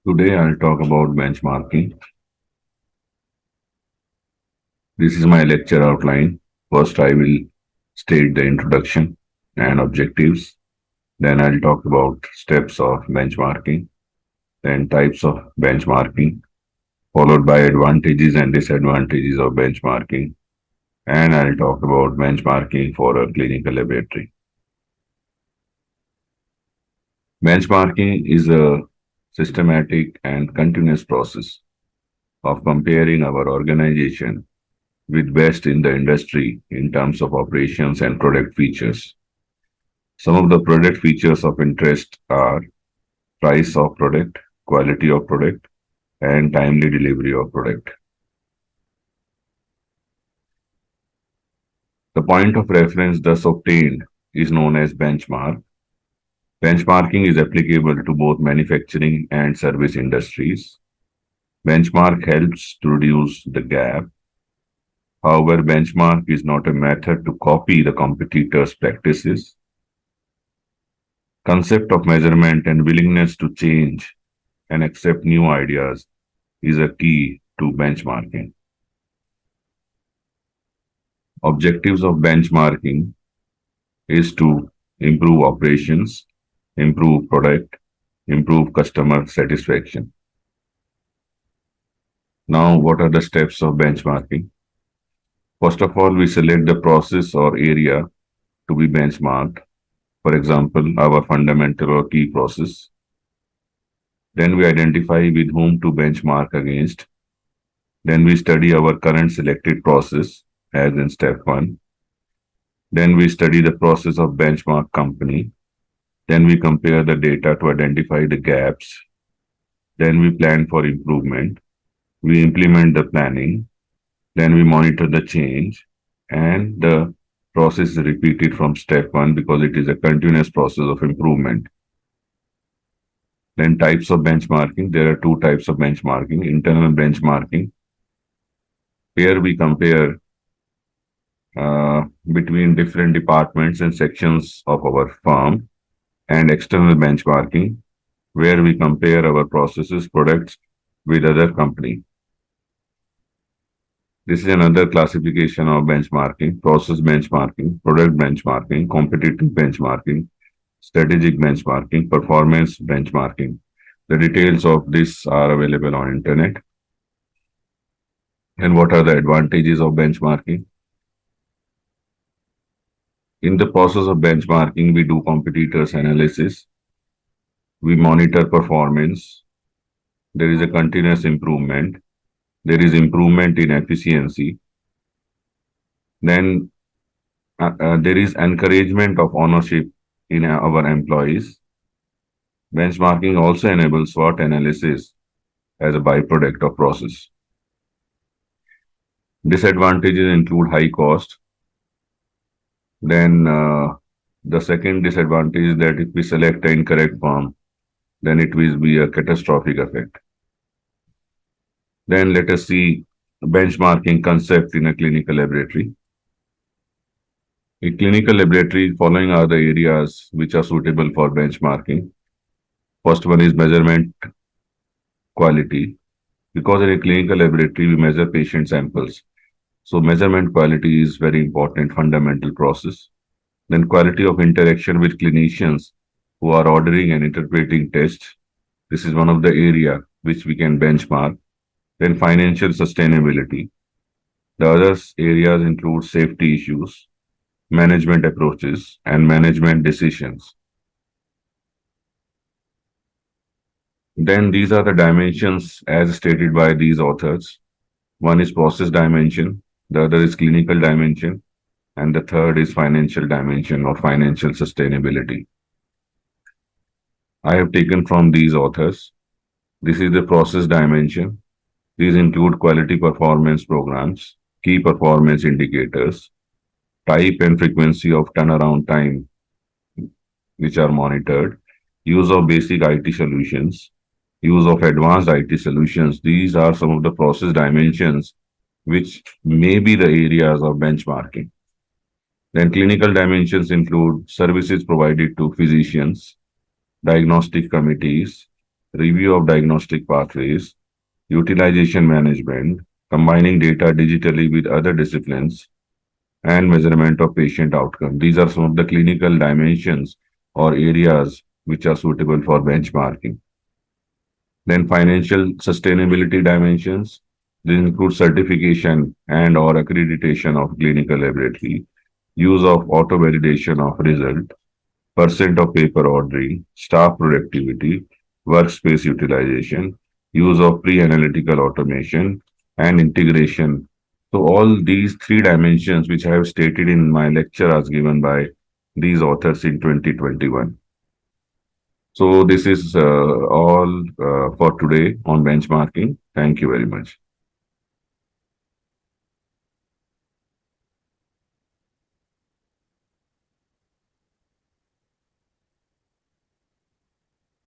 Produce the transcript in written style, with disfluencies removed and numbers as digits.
Today I'll talk about benchmarking. This is my lecture outline. First, I will state the introduction and objectives. Then I'll talk about steps of benchmarking, then types of benchmarking, followed by advantages and disadvantages of benchmarking. And I'll talk about benchmarking for a clinical laboratory. Benchmarking is a systematic and continuous process of comparing our organization with best in the industry in terms of operations and product features. Some of the product features of interest are price of product, quality of product, and timely delivery of product. The point of reference thus obtained is known as benchmark. Benchmarking is applicable to both manufacturing and service industries. Benchmark helps to reduce the gap. However, benchmark is not a method to copy the competitors' practices. Concept of measurement and willingness to change and accept new ideas is a key to benchmarking. Objectives of benchmarking is to improve operations, improve product, improve customer satisfaction. Now, what are the steps of benchmarking? First of all, we select the process or area to be benchmarked. For example, our fundamental or key process. Then we identify with whom to benchmark against. Then we study our current selected process, as in step 1. Then we study the process of benchmark company. Then we compare the data to identify the gaps. Then we plan for improvement. We implement the planning. Then we monitor the change. And the process is repeated from step 1 because it is a continuous process of improvement. Then types of benchmarking. There are two types of benchmarking. Internal benchmarking. Here we compare between different departments and sections of our firm, and external benchmarking, where we compare our processes, products with other company. This is another classification of benchmarking: process benchmarking, product benchmarking, competitive benchmarking, strategic benchmarking, performance benchmarking. The details of this are available on internet. And what are the advantages of benchmarking? In the process of benchmarking, we do competitors analysis. We monitor performance. There is a continuous improvement. There is improvement in efficiency. Then there is encouragement of ownership in our employees. Benchmarking also enables SWOT analysis as a byproduct of process. Disadvantages include high cost. Then the second disadvantage is that if we select an incorrect firm, then it will be a catastrophic effect. Then let us see benchmarking concept in a clinical laboratory. In clinical laboratory, following are the areas which are suitable for benchmarking. First one is measurement quality. Because in a clinical laboratory, we measure patient samples. So measurement quality is very important, fundamental process. Then quality of interaction with clinicians who are ordering and interpreting tests. This is one of the area which we can benchmark. Then financial sustainability. The other areas include safety issues, management approaches, and management decisions. Then these are the dimensions as stated by these authors. One is process dimension, the other is clinical dimension, and the third is financial dimension or financial sustainability. I have taken from these authors. This is the process dimension. These include quality performance programs, key performance indicators, type and frequency of turnaround time, which are monitored, use of basic IT solutions, use of advanced IT solutions. These are some of the process dimensions which may be the areas of benchmarking. Then clinical dimensions include services provided to physicians, diagnostic committees, review of diagnostic pathways, utilization management, combining data digitally with other disciplines, and measurement of patient outcome. These are some of the clinical dimensions or areas which are suitable for benchmarking. Then financial sustainability dimensions. This includes certification and or accreditation of clinical laboratory, use of auto validation of result, percent of paper ordering, staff productivity, workspace utilization, use of pre-analytical automation, and integration. So all these three dimensions which I have stated in my lecture as given by these authors in 2021. So this is all for today on benchmarking. Thank you very much.